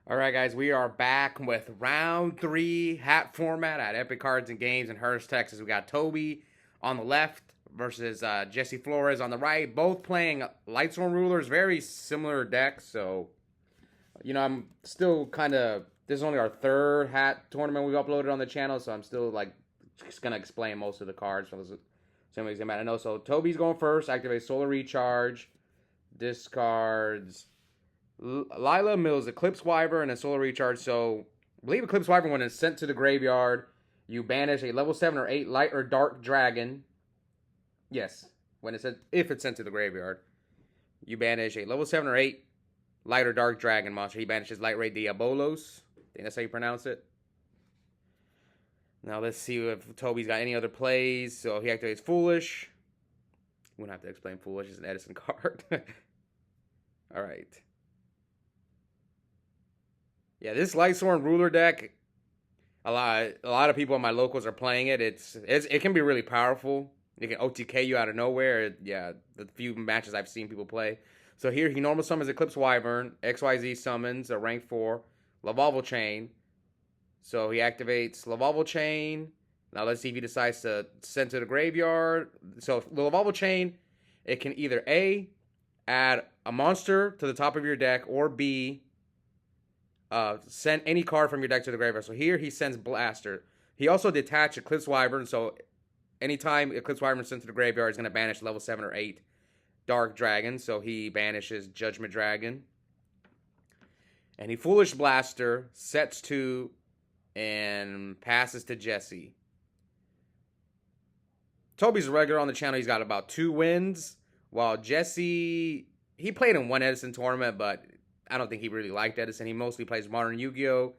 All right, guys, we are back with round three hat format at Epic Cards and Games in Hurst, Texas. We got Toby on the left versus Jesse Flores on the right, both playing Lightsworn Rulers, very similar decks. So, I'm still kind of, this is only our third hat tournament we've uploaded on the channel, so I'm still like just going to explain most of the cards. So, somebody's going to know. So, Toby's going first, activate Solar Recharge, discards. Lila Mills, Eclipse Wyvern, and Solar Recharge. So, I believe Eclipse Wyvern, when it's sent to the graveyard, you banish a level 7 or 8 light or dark dragon. Yes, if it's sent to the graveyard, you banish a level 7 or 8 light or dark dragon monster. He banishes Light Ray Diabolos. I think that's how you pronounce it. Now, let's see if Toby's got any other plays. So, he activates Foolish. We don't have to explain Foolish. It's an Edison card. All right. Yeah, this Lightsworn Ruler deck, a lot of people in my locals are playing it. It can be really powerful. It can OTK you out of nowhere. Yeah, the few matches I've seen people play. So here he normal summons Eclipse Wyvern, XYZ summons a rank 4, Lavalval Chain. So he activates Lavalval Chain. Now let's see if he decides to send to the graveyard. So Lavalval Chain, it can either A, add a monster to the top of your deck, or B, send any card from your deck to the graveyard. So here he sends Blaster. He also detached Eclipse Wyvern, so anytime Eclipse Wyvern is sent to the graveyard, he's going to banish level 7 or 8 Dark Dragon. So he banishes Judgment Dragon. And he Foolish Blaster, sets 2, and passes to Jesse. Toby's a regular on the channel. He's got about 2 wins, while Jesse, he played in one Edison tournament, but I don't think he really liked Edison. He mostly plays Modern Yu-Gi-Oh!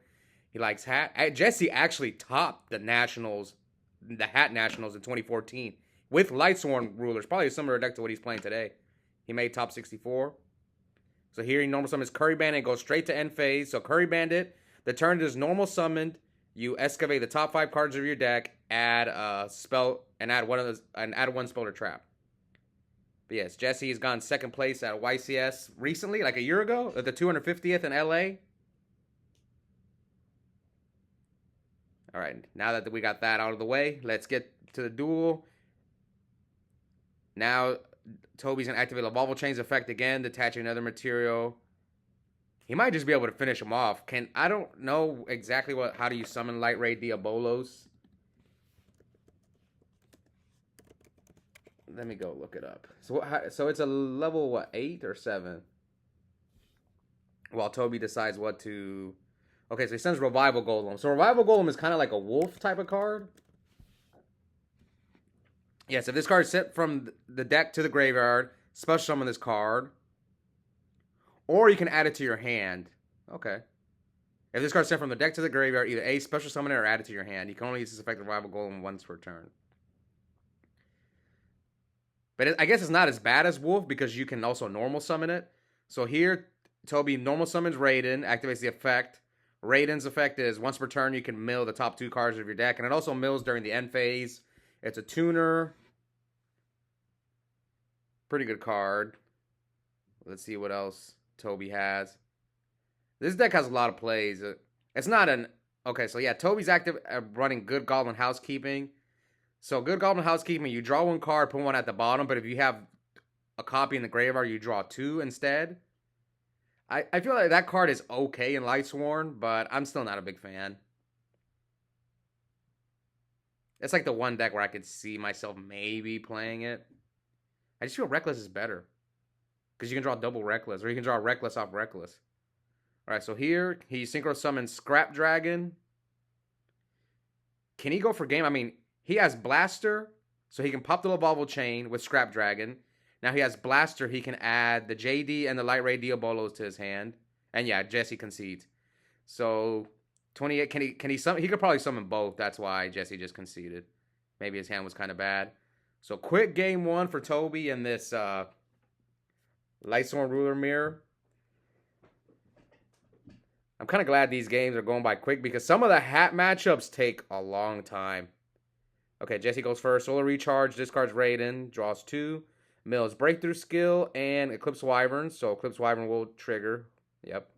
He likes hat. Jesse actually topped the Nationals, the Hat Nationals in 2014 with Lightsworn Rulers. Probably a similar deck to what he's playing today. He made top 64. So here he normal summons Curry Bandit and goes straight to end phase. So Curry Bandit, the turn it is normal summoned. You excavate the top 5 cards of your deck, add a spell, and add one spell or trap. But yes, Jesse has gone second place at YCS recently, like a year ago, at the 250th in LA. All right, now that we got that out of the way, let's get to the duel. Now, Toby's going to activate Lavalval Chain's effect again, detaching another material. He might just be able to finish him off. I don't know exactly how do you summon Light Ray Diabolos. Let me go look it up. So it's a level, what, 8 or 7? While Toby decides what to... Okay, so he sends Revival Golem. So Revival Golem is kind of like a wolf type of card. Yes, if this card is sent from the deck to the graveyard, special summon this card. Or you can add it to your hand. Okay. If this card is sent from the deck to the graveyard, either A, special summon it, or add it to your hand. You can only use this effect Revival Golem once per turn. But I guess it's not as bad as Wolf because you can also normal summon it. So here, Toby normal summons Raiden, activates the effect. Raiden's effect is once per turn you can mill the top 2 cards of your deck. And it also mills during the end phase. It's a tuner. Pretty good card. Let's see what else Toby has. This deck has a lot of plays. It's not an... Okay, so yeah, Toby's active running Good Goblin Housekeeping. So Good Goblin Housekeeping, you draw 1 card, put 1 at the bottom, but if you have a copy in the graveyard, you draw 2 instead. I feel like that card is okay in Lightsworn, but I'm still not a big fan. It's like the one deck where I could see myself maybe playing it. I just feel Reckless is better. Because you can draw double Reckless, or you can draw Reckless off Reckless. Alright, so here, he Synchro Summons Scrap Dragon. Can he go for game? I mean... He has Blaster, so he can pop the Lavalval Chain with Scrap Dragon. Now he has Blaster, he can add the JD and the Light Ray Diabolos to his hand. And yeah, Jesse concedes. So 28, can he summon? He could probably summon both. That's why Jesse just conceded. Maybe his hand was kind of bad. So quick game 1 for Toby in this Lightsworn Ruler Mirror. I'm kind of glad these games are going by quick because some of the hat matchups take a long time. Okay, Jesse goes first. Solar Recharge, discards Raiden, draws 2. Mills Breakthrough Skill and Eclipse Wyvern. So Eclipse Wyvern will trigger. Yep.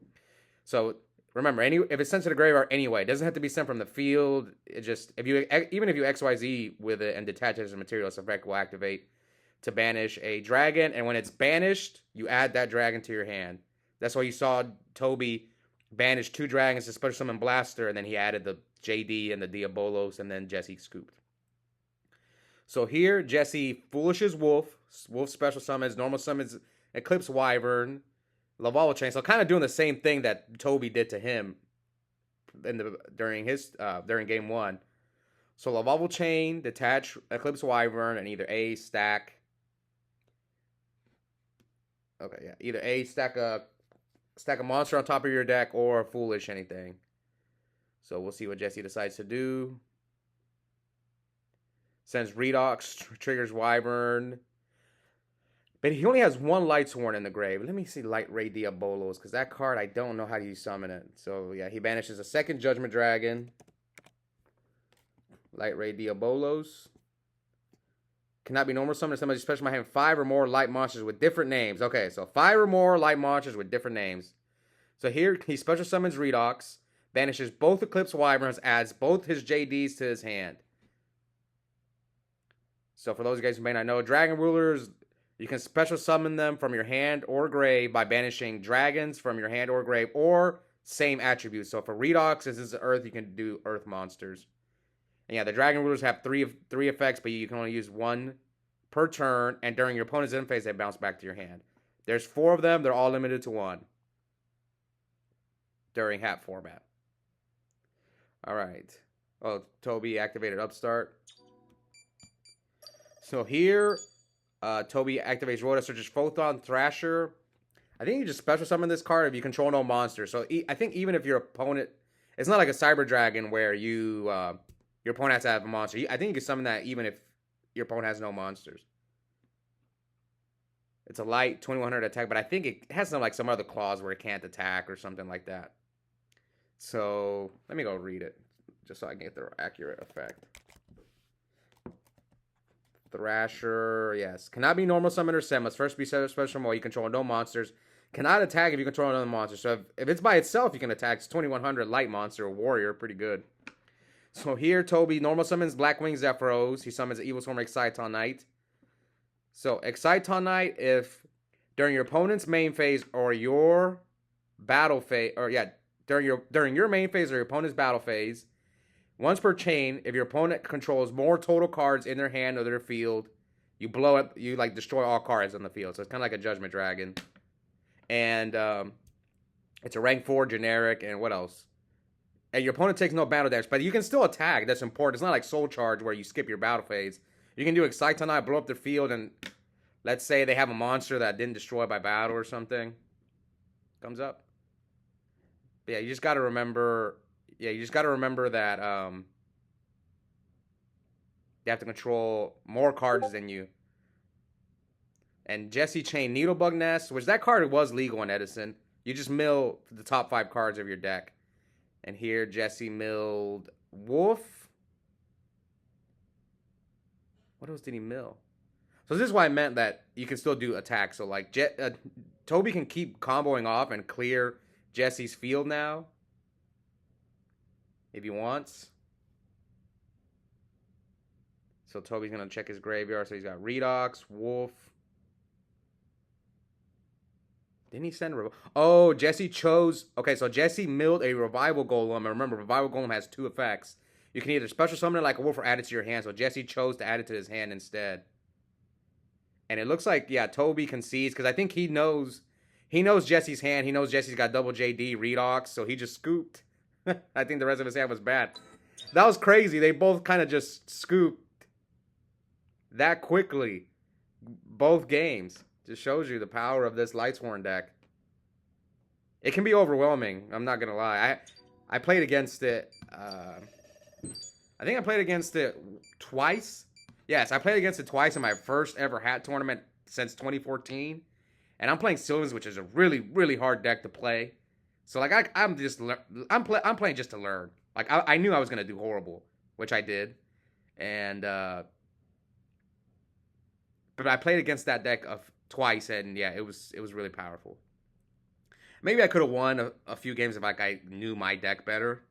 So Remember, if it's sent to the graveyard anyway, it doesn't have to be sent from the field. It just even if you XYZ with it and detach it as a material, its effect will activate to banish a dragon, and when it's banished, you add that dragon to your hand. That's why you saw Toby banish 2 dragons to special summon Blaster, and then he added the JD and the Diabolos, and then Jesse scooped. So here, Jesse Foolish's Wolf. Wolf special summons, normal summons Eclipse Wyvern, Laval Chain. So kind of doing the same thing that Toby did to him during game 1. So Laval Chain, detach Eclipse Wyvern, and either A, stack. Okay, yeah. Either A, stack a monster on top of your deck, or Foolish anything. So we'll see what Jesse decides to do. Sends Redox, triggers Wyvern. But he only has 1 Lightsworn in the grave. Let me see Light Ray Diabolos, because that card, I don't know how you summon it. So, yeah, he banishes a 2nd Judgment Dragon. Light Ray Diabolos. Cannot be normal summoned. Somebody special might have 5 or more light monsters with different names. Okay, so 5 or more light monsters with different names. So here, he special summons Redox, banishes both Eclipse Wyverns, adds both his JDs to his hand. So for those of you guys who may not know, Dragon Rulers, you can special summon them from your hand or grave by banishing dragons from your hand or grave, or same attributes. So for Redox, this is Earth, you can do Earth monsters. And yeah, the Dragon Rulers have three effects, but you can only use 1 per turn, and during your opponent's end phase, they bounce back to your hand. There's 4 of them, they're all limited to 1 during hat format. Alright. Oh, Toby activated Upstart. So here, Toby activates Rhoda, searches Photon, Thrasher. I think you just special summon this card if you control no monsters. So I think even if your opponent, it's not like a Cyber Dragon where your opponent has to have a monster. I think you can summon that even if your opponent has no monsters. It's a light 2100 attack, but I think it has some other clause where it can't attack or something like that. So let me go read it just so I can get the accurate effect. Thrasher, yes. Cannot be normal summon or send. Must first be set up special mode. You control no monsters. Cannot attack if you control another monster. So if it's by itself, you can attack. It's 2100 light monster, a warrior. Pretty good. So here, Toby normal summons Blackwing Zephyros. He summons an Evil Storm Exciton Knight. So Exciton Knight, if during your opponent's main phase or your battle phase, or yeah, during your main phase or your opponent's battle phase, once per chain, if your opponent controls more total cards in their hand or their field, you blow up, you destroy all cards on the field. So it's kind of like a Judgment Dragon. And it's a rank 4 generic, and what else? And your opponent takes no battle damage, but you can still attack. That's important. It's not like Soul Charge where you skip your battle phase. You can do Excite Tonight, blow up their field, and let's say they have a monster that didn't destroy by battle or something. Comes up. But yeah, you just got to remember. Yeah, you just got to remember that you have to control more cards than you. And Jesse Chain Needlebug Nest, which that card was legal in Edison. You just mill the top 5 cards of your deck. And here, Jesse milled Wolf. What else did he mill? So this is why I meant that you can still do attacks. So Toby can keep comboing off and clear Jesse's field now, if he wants. So Toby's going to check his graveyard. So he's got Redox, Wolf. Didn't he send... Oh, Jesse chose... Okay, so Jesse milled a Revival Golem. And remember, Revival Golem has 2 effects. You can either special summon it like a wolf or add it to your hand. So Jesse chose to add it to his hand instead. And it looks like, yeah, Toby concedes. Because I think he knows Jesse's hand. He knows Jesse's got double JD, Redox. So he just scooped. I think the rest of his hand was bad. That was crazy. They both kind of just scooped that quickly. Both games. Just shows you the power of this Lightsworn deck. It can be overwhelming. I'm not going to lie. I played against it. I think I played against it twice. Yes, I played against it twice in my first ever hat tournament since 2014. And I'm playing Sylvans, which is a really, really hard deck to play. So I'm playing just to learn. I knew I was gonna do horrible, which I did, and but I played against that deck twice, and yeah, it was really powerful. Maybe I could have won a few games if like I knew my deck better.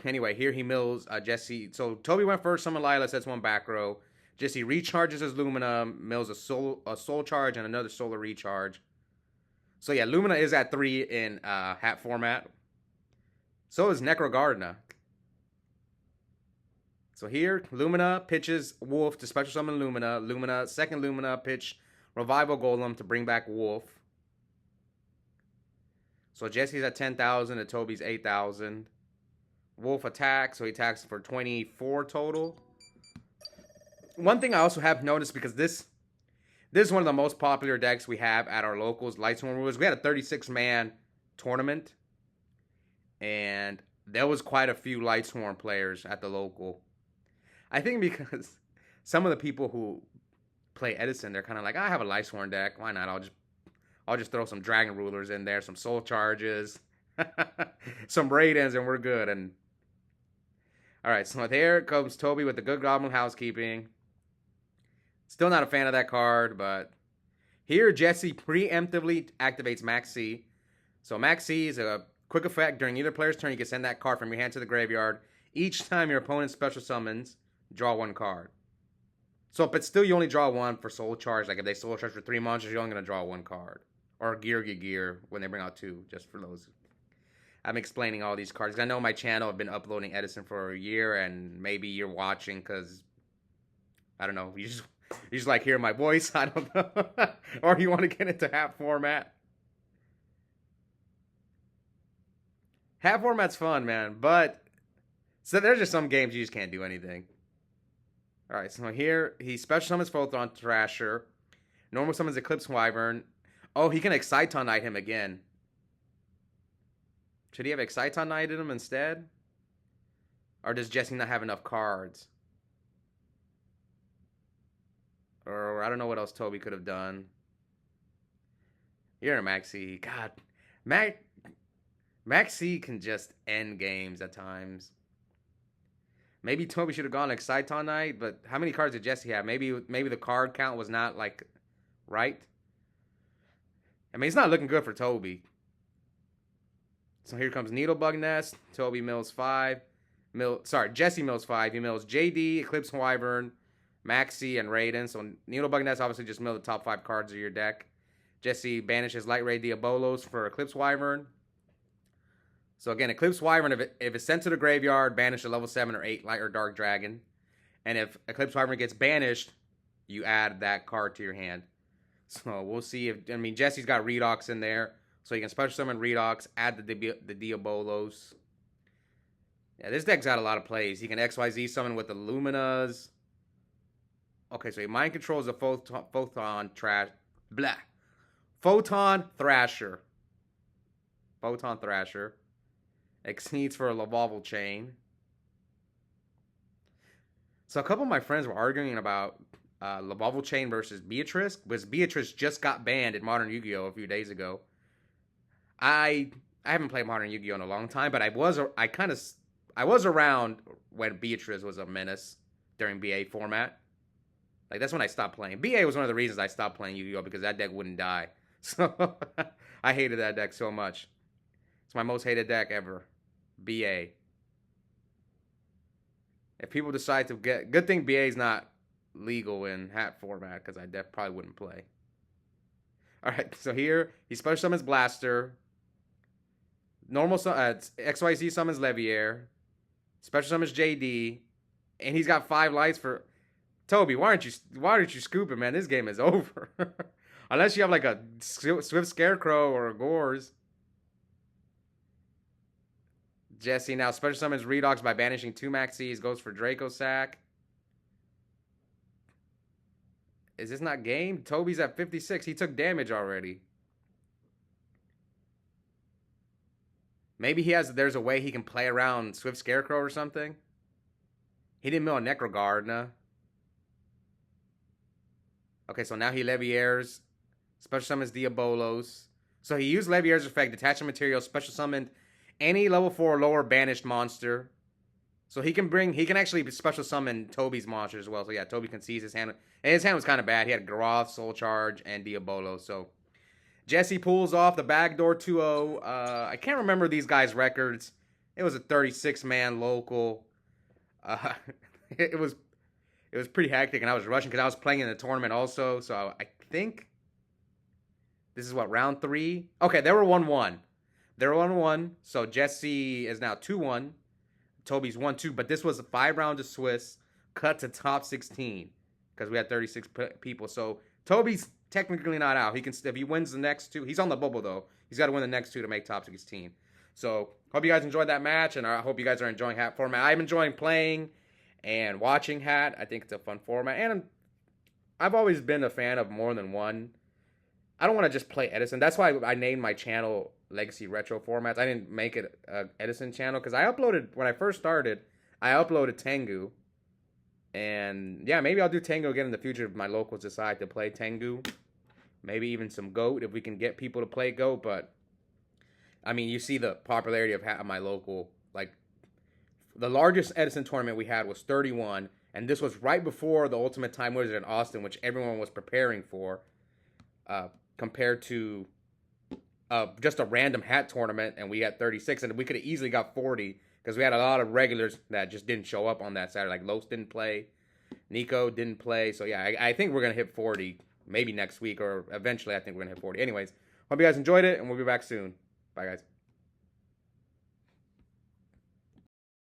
Anyway, here he mills Jesse. So Toby went first, summon Lila, sets one back row. Jesse recharges his Lumina, mills a soul charge and another solar recharge. So yeah, Lumina is at 3 in hat format. So is Necrogardener. So here, Lumina pitches Wolf to special summon Lumina. Lumina, second Lumina, pitch Revival Golem to bring back Wolf. So Jesse's at 10,000 and Toby's 8,000. Wolf attacks, so he attacks for 24 total. One thing I also have noticed, because this is one of the most popular decks we have at our locals, Lightsworn Rulers. We had a 36-man tournament, and there was quite a few Lightsworn players at the local. I think because some of the people who play Edison, they're kind of like, I have a Lightsworn deck. Why not? I'll just throw some Dragon Rulers in there, some Soul Charges, some Raidens, and we're good. And all right, so there comes Toby with the Good Goblin Housekeeping. Still not a fan of that card, but here Jesse preemptively activates Max C. So Max C is a quick effect. During either player's turn, you can send that card from your hand to the graveyard. Each time your opponent special summons, draw one card. So, but still you only draw one for Soul Charge. Like if they Soul Charge for 3 monsters, you're only going to draw one card. Or Gear when they bring out 2, just for those. I'm explaining all these cards. I know my channel, I've been uploading Edison for a year, and maybe you're watching because, I don't know, you just like hearing my voice. I don't know. Or you want to get into hat format. Hat format's fun, man. But, so there's just some games you just can't do anything. Alright, so here, he special summons Photon Thrasher. Normal summons Eclipse Wyvern. Oh, he can Exciton Knight him again. Should he have Exciton Knighted him instead? Or does Jesse not have enough cards? Or I don't know what else Toby could have done. You're a Maxi. God. Maxi can just end games at times. Maybe Toby should have gone Exciton Knight, but how many cards did Jesse have? Maybe the card count was not, like, right. I mean, it's not looking good for Toby. So here comes Needlebug Nest. Toby mills 5. Jesse mills 5. He mills JD, Eclipse Wyvern, Maxi, and Raiden. So Needlebug Nest obviously just mill the top 5 cards of your deck. Jesse banishes Light Ray Diabolos for Eclipse Wyvern. So again, Eclipse Wyvern, if it's sent to the graveyard, banish a level 7 or 8 Light or Dark Dragon. And if Eclipse Wyvern gets banished, you add that card to your hand. So we'll see if, I mean, Jesse's got Redox in there. So you can special summon Redox, add the Diabolos. Yeah, this deck's got a lot of plays. He can XYZ summon with the Luminas. Okay, so he mind controls the Photon Thrasher. Photon Thrasher. Exceeds for a Lavalval Chain. So a couple of my friends were arguing about Lavalval Chain versus Beatrice, because Beatrice just got banned in Modern Yu-Gi-Oh! A few days ago. I haven't played Modern Yu-Gi-Oh! In a long time, but I was around when Beatrice was a menace during BA format. Like, that's when I stopped playing. BA was one of the reasons I stopped playing Yu-Gi-Oh! Because that deck wouldn't die. So, I hated that deck so much. It's my most hated deck ever. BA. If people decide to get... Good thing BA is not legal in hat format, because I probably wouldn't play. Alright, so here, he special summons Blaster. Normal XYZ summons Leviair. Special summons JD. And he's got 5 lights for... Toby, why aren't you scooping, man? This game is over. Unless you have like a Swift Scarecrow or a Gores. Jesse now special summons Redox by banishing 2 Maxis. Goes for Draco Sack. Is this not game? Toby's at 56. He took damage already. Maybe there's a way he can play around Swift Scarecrow or something. He didn't mill a Necrogardener. Okay, so now he Leviairs. Special summons Diabolos. So he used Leviair's effect, detaching material, special summoned any level 4 or lower banished monster. So he can actually special summon Toby's monster as well. So yeah, Toby can seize his hand. And his hand was kind of bad. He had Garoth, Soul Charge, and Diabolo. So Jesse pulls off the backdoor 2-0. I can't remember these guys' records. It was a 36-man local. Uh, it was pretty hectic, and I was rushing because I was playing in the tournament also. So I think this is what, round 3. Okay, they were 1-1. They were 1-1. So Jesse is now 2-1. Toby's 1-2. But this was a 5 round of Swiss, cut to top 16 because we had 36 people. So Toby's technically not out. He can, if he wins the next 2. He's on the bubble though. He's got to win the next 2 to make top 16. So hope you guys enjoyed that match, and I hope you guys are enjoying Hat format. I'm enjoying playing and watching Hat. I think it's a fun format, and I've always been a fan of more than one. I don't want to just play Edison. That's why I named my channel Legacy Retro Formats. I didn't make it a Edison channel because I uploaded, when I first started, I uploaded Tengu. And yeah, maybe I'll do Tengu again in the future if my locals decide to play Tengu. Maybe even some GOAT if we can get people to play GOAT. But I mean, you see the popularity of my local. Like, the largest Edison tournament we had was 31, and this was right before the Ultimate Time Wizard in Austin, which everyone was preparing for, compared to just a random hat tournament, and we had 36, and we could have easily got 40, because we had a lot of regulars that just didn't show up on that Saturday. Like, Los didn't play, Nico didn't play, so yeah, I think we're going to hit 40, maybe next week, or eventually I think we're going to hit 40. Anyways, hope you guys enjoyed it, and we'll be back soon. Bye, guys.